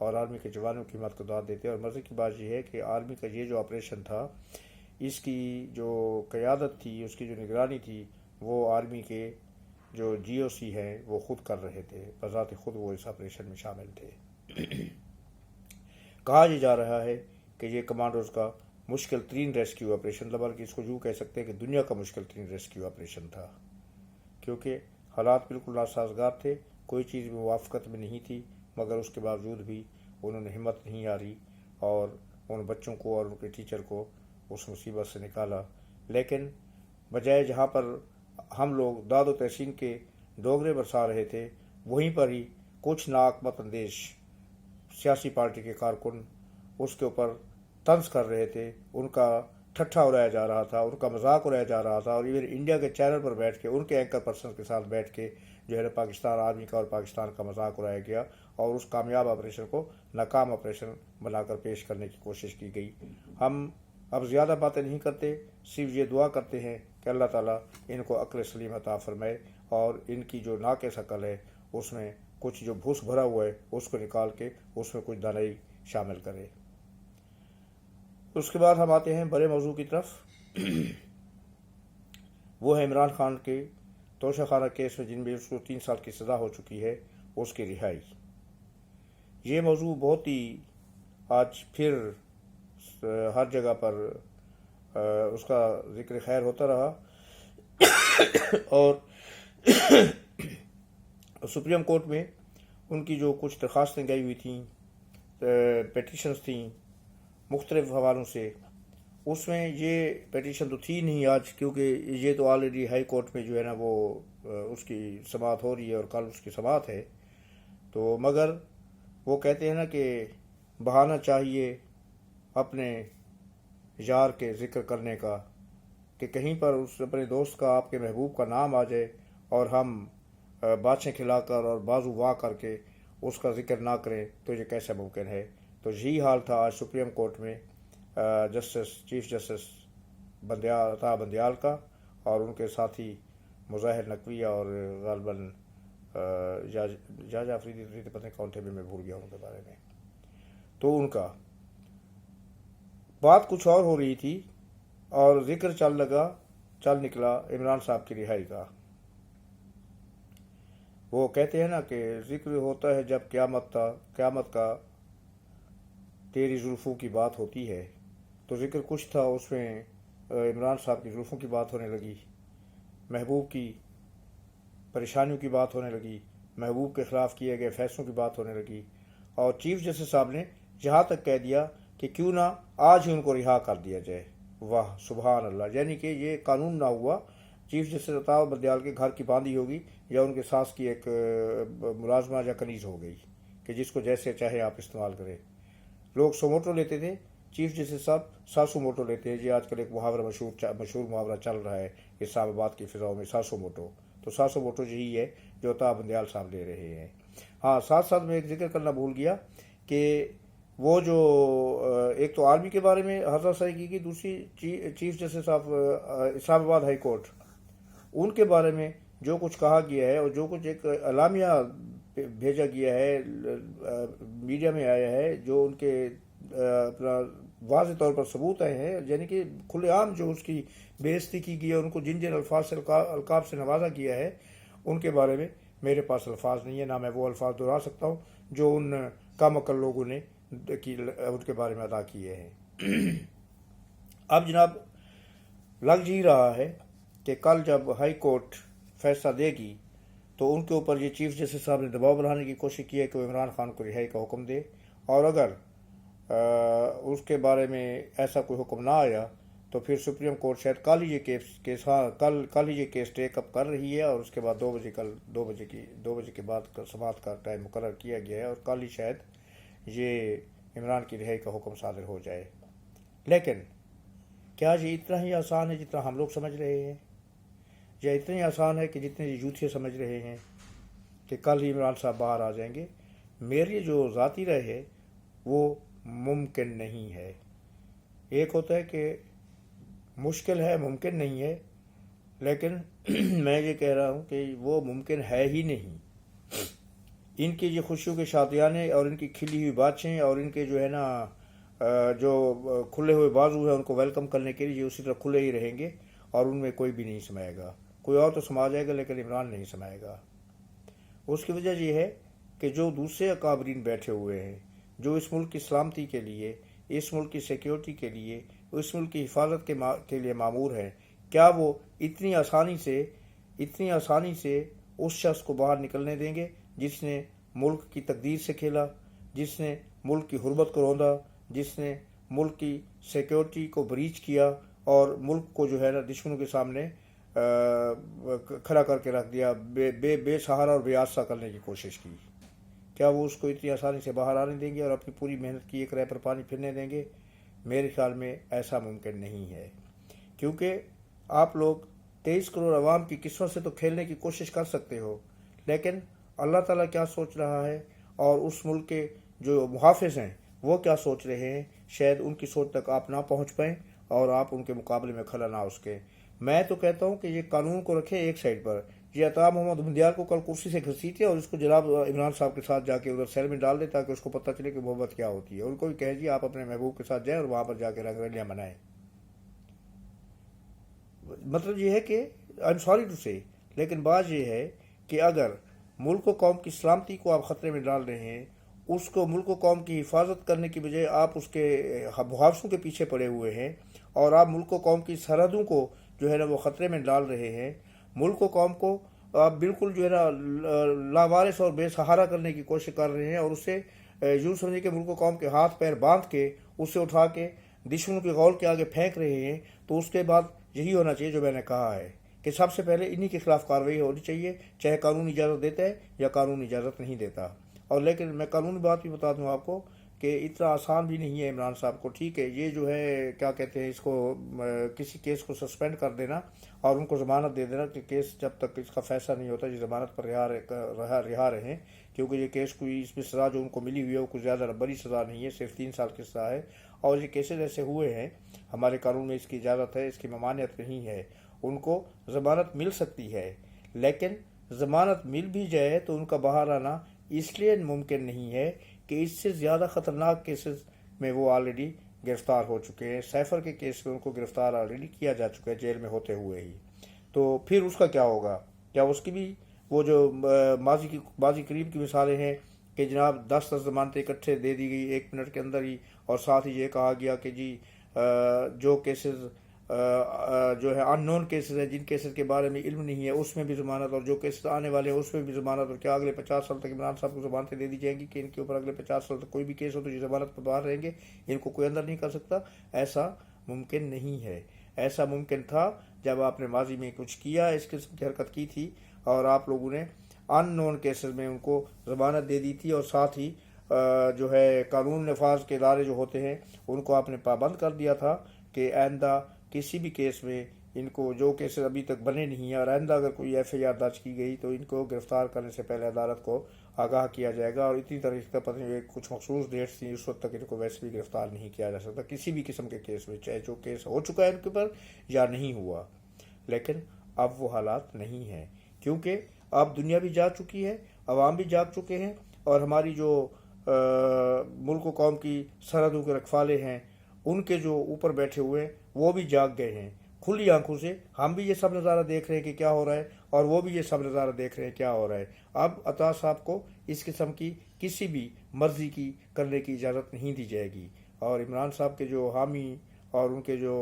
اور آرمی کے جوانوں کی ہمت کو داد دیتے ہیں۔ اور مزے کی بات یہ ہے کہ آرمی کا یہ جو آپریشن تھا، اس کی جو قیادت تھی، اس کی جو نگرانی تھی، وہ آرمی کے جو جی او سی ہیں وہ خود کر رہے تھے، بذات خود وہ اس آپریشن میں شامل تھے۔ کہا یہ جا رہا ہے کہ یہ کمانڈوز کا مشکل ترین ریسکیو آپریشن تھا، بلکہ اس کو یوں کہہ سکتے ہیں کہ دنیا کا مشکل ترین ریسکیو آپریشن تھا، کیونکہ حالات بالکل ناسازگار تھے، کوئی چیز بھی موافقت میں نہیں تھی، مگر اس کے باوجود بھی انہوں نے ہمت نہیں ہاری اور ان بچوں کو اور ان کے ٹیچر کو اس مصیبت سے نکالا۔ لیکن بجائے جہاں پر ہم لوگ داد و تحسین کے ڈوگرے برسا رہے تھے، وہیں پر ہی کچھ ناحکمت اندیش سیاسی پارٹی کے کارکن اس کے اوپر طنز کر رہے تھے، ان کا ٹھٹھا اڑایا جا رہا تھا، ان کا مذاق اڑایا جا رہا تھا، اور ایون انڈیا کے چینل پر بیٹھ کے ان کے اینکر پرسن کے ساتھ بیٹھ کے جو ہے پاکستان آرمی کا اور پاکستان کا مذاق اڑایا گیا اور اس کامیاب آپریشن کو ناکام آپریشن بنا کر پیش کرنے کی کوشش کی گئی۔ ہم اب زیادہ باتیں نہیں کرتے، صرف یہ دعا کرتے ہیں کہ اللہ تعالیٰ ان کو عقل سلیم عطا فرمائے اور ان کی جو ناقص عقل ہے اس میں کچھ جو بھوس بھرا ہوا ہے اس کو نکال کے اس میں کچھ دانائی شامل کرے۔ اس کے بعد ہم آتے ہیں بڑے موضوع کی طرف، وہ ہے عمران خان کے توشہ خانہ کیس میں جن میں اس کو 3 سال کی سزا ہو چکی ہے، اس کی رہائی۔ یہ موضوع بہت ہی آج پھر ہر جگہ پر اس کا ذکر خیر ہوتا رہا، اور سپریم کورٹ میں ان کی جو کچھ درخواستیں گئی ہوئی تھیں، پیٹیشنز تھیں مختلف حوالوں سے، اس میں یہ پیٹیشن تو تھی نہیں آج، کیونکہ یہ تو آلریڈی ہائی کورٹ میں جو ہے نا وہ اس کی سماعت ہو رہی ہے اور کل اس کی سماعت ہے۔ تو مگر وہ کہتے ہیں نا کہ بہانہ چاہیے اپنے یار کے ذکر کرنے کا، کہ کہیں پر اس اپنے دوست کا، آپ کے محبوب کا نام آ جائے اور ہم باتیں کھلا کر اور بازو واہ کر کے اس کا ذکر نہ کریں تو یہ کیسے ممکن ہے۔ تو یہی حال تھا آج سپریم کورٹ میں چیف جسٹس عطا بندیال کا اور ان کے ساتھی مظاہر نقوی اور غالباً جاج آفریدی پتہ نہیں کون تھے، میں بھول گیا ان کے بارے میں۔ تو ان کا بات کچھ اور ہو رہی تھی اور ذکر چل نکلا عمران صاحب کی رہائی کا۔ وہ کہتے ہیں نا کہ ذکر ہوتا ہے جب قیامت کا تیری زلفوں کی بات ہوتی ہے، تو ذکر کچھ تھا، اس میں عمران صاحب کی زلفوں کی بات ہونے لگی، محبوب کی پریشانیوں کی بات ہونے لگی، محبوب کے خلاف کیے گئے فیصلوں کی بات ہونے لگی، اور چیف جسٹس صاحب نے یہاں تک کہہ دیا کہ کیوں نہ آج ہی ان کو رہا کر دیا جائے۔ واہ سبحان اللہ، یعنی کہ یہ قانون نہ ہوا، چیف جسٹس عطا بندیال کے گھر کی باندھی ہوگی یا ان کے ساس کی ایک ملازمہ یا کنیز ہو گئی کہ جس کو جیسے چاہے آپ استعمال کریں۔ لوگ سوموٹو لیتے تھے، چیف جسٹس صاحب ساسو موٹو لیتے ہیں۔ یہ آج کل ایک محاورہ مشہور محاورہ چل رہا ہے اسلام آباد کی فضاؤں میں، ساسو موٹو۔ تو ساسو موٹو یہی ہے جو عطا بندیال صاحب لے رہے ہیں۔ ہاں، ساتھ ساتھ میں ایک ذکر کرنا بھول گیا کہ وہ جو ایک تو آرمی کے بارے میں حضرت صحیح کی، دوسری چیف جسٹس آف اسلام آباد ہائی کورٹ، ان کے بارے میں جو کچھ کہا گیا ہے اور جو کچھ ایک اعلامیہ بھیجا گیا ہے، میڈیا میں آیا ہے، جو ان کے اپنا واضح طور پر ثبوت آئے ہیں، یعنی کہ کھلے عام جو اس کی بے عزتی کی گئی ہے، ان کو جن الفاظ سے القاب سے نوازا گیا ہے، ان کے بارے میں میرے پاس الفاظ نہیں ہے، نہ میں وہ الفاظ دہرا سکتا ہوں جو ان کم عقل لوگوں نے ان کے بارے میں ادا کیے ہیں۔ اب جناب لگ جی رہا ہے کہ کل جب ہائی کورٹ فیصلہ دے گی تو ان کے اوپر یہ چیف جسٹس صاحب نے دباؤ بڑھانے کی کوشش کی ہے کہ وہ عمران خان کو رہائی کا حکم دے، اور اگر اس کے بارے میں ایسا کوئی حکم نہ آیا تو پھر سپریم کورٹ شاید کل ہی یہ کیس ٹیک اپ کر رہی ہے، اور اس کے بعد 2 بجے کے بعد سماعت کا ٹائم مقرر کیا گیا ہے، اور کل ہی شاید یہ عمران کی رہائی کا حکم صادر ہو جائے۔ لیکن کیا یہ اتنا ہی آسان ہے جتنا ہم لوگ سمجھ رہے ہیں، یا اتنا ہی آسان ہے کہ جتنے یہ یوتھیے سمجھ رہے ہیں کہ کل ہی عمران صاحب باہر آ جائیں گے؟ میری جو ذاتی رائے ہے وہ ممکن نہیں ہے۔ ایک ہوتا ہے کہ مشکل ہے، ممکن نہیں ہے، لیکن میں یہ کہہ رہا ہوں کہ وہ ممکن ہے ہی نہیں، ان کی جو خوشیوں کے شادیانے اور ان کی کھلی ہوئی باتیں اور ان کے جو ہے نا جو کھلے ہوئے بازو ہیں ان کو ویلکم کرنے کے لیے اسی طرح کھلے ہی رہیں گے اور ان میں کوئی بھی نہیں سمائے گا. کوئی اور تو سما جائے گا لیکن عمران نہیں سمائے گا. اس کی وجہ یہ ہے کہ جو دوسرے اکابرین بیٹھے ہوئے ہیں جو اس ملک کی سلامتی کے لیے، اس ملک کی سیکیورٹی کے لیے، اس ملک کی حفاظت کے لیے مامور ہیں، کیا وہ اتنی آسانی سے اس شخص کو باہر نکلنے دیں گے جس نے ملک کی تقدیر سے کھیلا، جس نے ملک کی حرمت کو روندا، جس نے ملک کی سیکیورٹی کو بریچ کیا اور ملک کو جو ہے نا دشمنوں کے سامنے کھڑا کر کے رکھ دیا، بے سہارا اور بے آسرا کرنے کی کوشش کی؟ کیا وہ اس کو اتنی آسانی سے باہر آنے دیں گے اور اپنی پوری محنت کی ایک رائے پر پانی پھرنے دیں گے؟ میرے خیال میں ایسا ممکن نہیں ہے، کیونکہ آپ لوگ 23 کروڑ عوام کی قسمت سے تو کھیلنے کی کوشش کر سکتے ہو، لیکن اللہ تعالیٰ کیا سوچ رہا ہے اور اس ملک کے جو محافظ ہیں وہ کیا سوچ رہے ہیں، شاید ان کی سوچ تک آپ نہ پہنچ پائیں اور آپ ان کے مقابلے میں کھڑا نہ ہو سکیں. میں تو کہتا ہوں کہ یہ قانون کو رکھے ایک سائڈ پر. یہ عطا محمد بندیال کو کل کرسی سے گھسیٹے اور اس کو جناب عمران صاحب کے ساتھ جا کے ادھر سیل میں ڈال دے تاکہ اس کو پتہ چلے کہ محبت کیا ہوتی ہے. ان کو بھی کہہ جی آپ اپنے محبوب کے ساتھ جائیں اور وہاں پر جا کے رنگ رلیاں منائیں. مطلب یہ ہے کہ آئی ایم سوری ٹو سے، لیکن بات یہ ہے کہ اگر ملک و قوم کی سلامتی کو آپ خطرے میں ڈال رہے ہیں، اس کو ملک و قوم کی حفاظت کرنے کی بجائے آپ اس کے محافظوں کے پیچھے پڑے ہوئے ہیں اور آپ ملک و قوم کی سرحدوں کو جو ہے نا وہ خطرے میں ڈال رہے ہیں، ملک و قوم کو آپ بالکل جو ہے نا لاوارث اور بے سہارا کرنے کی کوشش کر رہے ہیں اور اسے یوں سمجھے کہ ملک و قوم کے ہاتھ پیر باندھ کے اسے اٹھا کے دشمنوں کے غول کے آگے پھینک رہے ہیں. تو اس کے بعد یہی ہونا چاہیے جو میں نے کہا ہے کہ سب سے پہلے انہی کے خلاف کارروائی ہونی چاہیے، چاہے قانون اجازت دیتا ہے یا قانون اجازت نہیں دیتا. اور لیکن میں قانونی بات بھی بتا دوں آپ کو کہ اتنا آسان بھی نہیں ہے عمران صاحب کو. ٹھیک ہے، یہ جو ہے کیا کہتے ہیں اس کو کسی کیس کو سسپینڈ کر دینا اور ان کو ضمانت دے دینا کہ کیس جب تک اس کا فیصلہ نہیں ہوتا یہ ضمانت پر رہا رہیں، کیونکہ یہ کیس کوئی اس میں سزا جو ان کو ملی ہوئی ہے وہ کوئی زیادہ بڑی سزا نہیں ہے، صرف 3 سال کی سزا ہے. اور یہ کیسز ایسے ہوئے ہیں، ہمارے قانون میں اس کی اجازت ہے، اس کی ممانعت نہیں ہے، ان کو ضمانت مل سکتی ہے. لیکن ضمانت مل بھی جائے تو ان کا باہر آنا اس لیے ممکن نہیں ہے کہ اس سے زیادہ خطرناک کیسز میں وہ آلریڈی گرفتار ہو چکے ہیں. سیفر کے کیس میں ان کو گرفتار آلریڈی کیا جا چکا ہے جیل میں ہوتے ہوئے ہی. تو پھر اس کا کیا ہوگا؟ کیا اس کی بھی وہ جو ماضی قریب کی مثالیں ہیں کہ جناب 10 ضمانتیں اکٹھے دے دی گئی 1 منٹ کے اندر ہی، اور ساتھ ہی یہ کہا گیا کہ جی جو کیسز جو ہے ان نون کیسز ہیں، جن کیسز کے بارے میں علم نہیں ہے اس میں بھی ضمانت، اور جو کیسز آنے والے ہیں اس میں بھی ضمانت. اور کیا اگلے 50 سال تک عمران صاحب کو ضمانتیں دے دی جائیں گی کہ ان کے اوپر اگلے 50 سال تک کوئی بھی کیس ہو تو یہ ضمانت پر باہر رہیں گے، ان کو کوئی اندر نہیں کر سکتا؟ ایسا ممکن نہیں ہے. ایسا ممکن تھا جب آپ نے ماضی میں کچھ کیا، اس قسم کی حرکت کی تھی اور آپ لوگوں نے ان نون کیسز میں ان کو ضمانت دے دی تھی، اور ساتھ ہی جو ہے قانون نفاذ کے ادارے جو ہوتے ہیں ان کو آپ نے پابند کر دیا تھا کہ آئندہ کسی بھی کیس میں ان کو، جو کیسز ابھی تک بنے نہیں ہیں، اور آئندہ اگر کوئی FIR درج کی گئی تو ان کو گرفتار کرنے سے پہلے عدالت کو آگاہ کیا جائے گا. اور اتنی طریقے کا پتہ نہیں کچھ مخصوص ڈیٹس تھیں، اس وقت تک ان کو ویسے بھی گرفتار نہیں کیا جا سکتا کسی بھی قسم کے کیس میں، چاہے جو کیس ہو چکا ہے ان کے اوپر یا نہیں ہوا. لیکن اب وہ حالات نہیں ہیں، کیونکہ اب دنیا بھی جاگ چکی ہے، عوام بھی جاگ چکے ہیں، اور ہماری جو ملک و قوم کی سرحدوں کے رکھوالے ہیں ان کے جو اوپر بیٹھے ہوئے ہیں وہ بھی جاگ گئے ہیں کھلی آنکھوں سے. ہم بھی یہ سب نظارہ دیکھ رہے ہیں کہ کیا ہو رہا ہے، اور وہ بھی یہ سب نظارہ دیکھ رہے ہیں کیا ہو رہا ہے. اب عطا صاحب کو اس قسم کی کسی بھی مرضی کی کرنے کی اجازت نہیں دی جائے گی. اور عمران صاحب کے جو حامی اور ان کے جو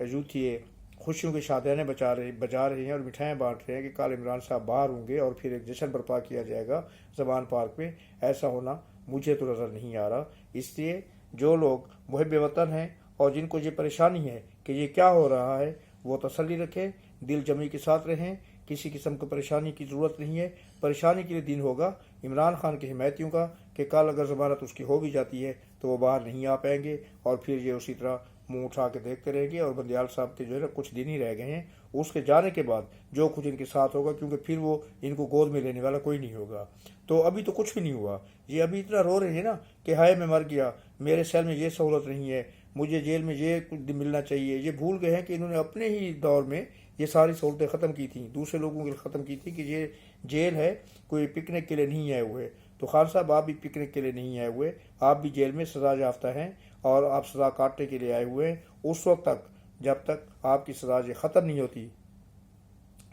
یوتھیے خوشیوں کے شادیانے بجا رہے ہیں اور مٹھائیاں بانٹ رہے ہیں کہ کل عمران صاحب باہر ہوں گے اور پھر ایک جشن برپا کیا جائے گا زمان پارک میں، ایسا ہونا مجھے تو نظر نہیں آ رہا. اس لیے جو لوگ محب وطن ہیں اور جن کو یہ پریشانی ہے کہ یہ کیا ہو رہا ہے وہ تسلی رکھیں، دل جمی کے ساتھ رہیں. کسی قسم کی پریشانی کی ضرورت نہیں ہے. پریشانی کے لیے دن ہوگا عمران خان کے حمایتیوں کا کہ کل اگر ضمانت اس کی ہو بھی جاتی ہے تو وہ باہر نہیں آ پائیں گے، اور پھر یہ اسی طرح منہ اٹھا کے دیکھتے رہیں گے. اور بندیال صاحب کے جو ہے نا کچھ دن ہی رہ گئے ہیں، اس کے جانے کے بعد جو کچھ ان کے ساتھ ہوگا، کیونکہ پھر وہ ان کو گود میں لینے والا کوئی نہیں ہوگا. تو ابھی تو کچھ بھی نہیں ہوا. یہ ابھی اتنا رو رہے ہیں نا کہ ہائے میں مر گیا، میرے سیل میں یہ سہولت نہیں ہے، مجھے جیل میں یہ کچھ ملنا چاہیے. یہ بھول گئے ہیں کہ انہوں نے اپنے ہی دور میں یہ ساری سہولتیں ختم کی تھیں، دوسرے لوگوں کے لیے ختم کی تھی کہ یہ جیل ہے کوئی پکنک کے لیے نہیں آئے ہوئے. تو خان صاحب آپ بھی پکنک کے لیے نہیں آئے ہوئے، آپ بھی جیل میں سزا یافتہ ہیں اور آپ سزا کاٹنے کے لیے آئے ہوئے ہیں اس وقت تک جب تک آپ کی سزا یہ ختم نہیں ہوتی۔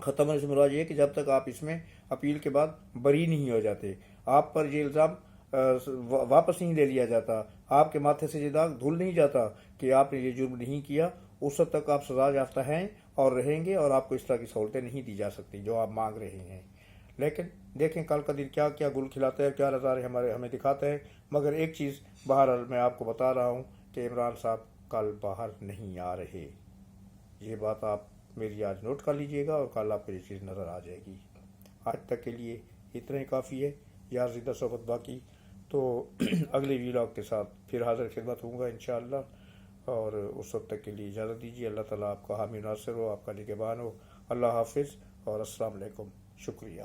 ختم ہونے سے مراد یہ ہے کہ جب تک آپ اس میں اپیل کے بعد بری نہیں ہو جاتے، آپ پر یہ الزام واپس نہیں لے لیا جاتا، آپ کے ماتھے سے یہ داغ دھل نہیں جاتا کہ آپ نے یہ جرم نہیں کیا، اس وقت تک آپ سزا یافتہ ہیں اور رہیں گے، اور آپ کو اس طرح کی سہولتیں نہیں دی جا سکتی جو آپ مانگ رہے ہیں۔ لیکن دیکھیں کل کا دن کیا کیا گل کھلاتا ہے، کیا نظارے ہمیں دکھاتا ہے۔ مگر ایک چیز بہرحال میں آپ کو بتا رہا ہوں کہ عمران صاحب کل باہر نہیں آ رہے، یہ بات آپ میری آج نوٹ کر لیجئے گا اور کل آپ کو یہ چیز نظر آ جائے گی۔ آج تک کے لیے اتنا ہی کافی ہے، یار زندہ صحبت باقی تو اگلے ویلاگ کے ساتھ پھر حاضر خدمت ہوں گا انشاءاللہ، اور اس وقت تک کے لیے اجازت دیجیے۔ اللہ تعالیٰ آپ کا حامی ناصر ہو، آپ کا نگہبان ہو۔ اللہ حافظ اور السلام علیکم، شکریہ۔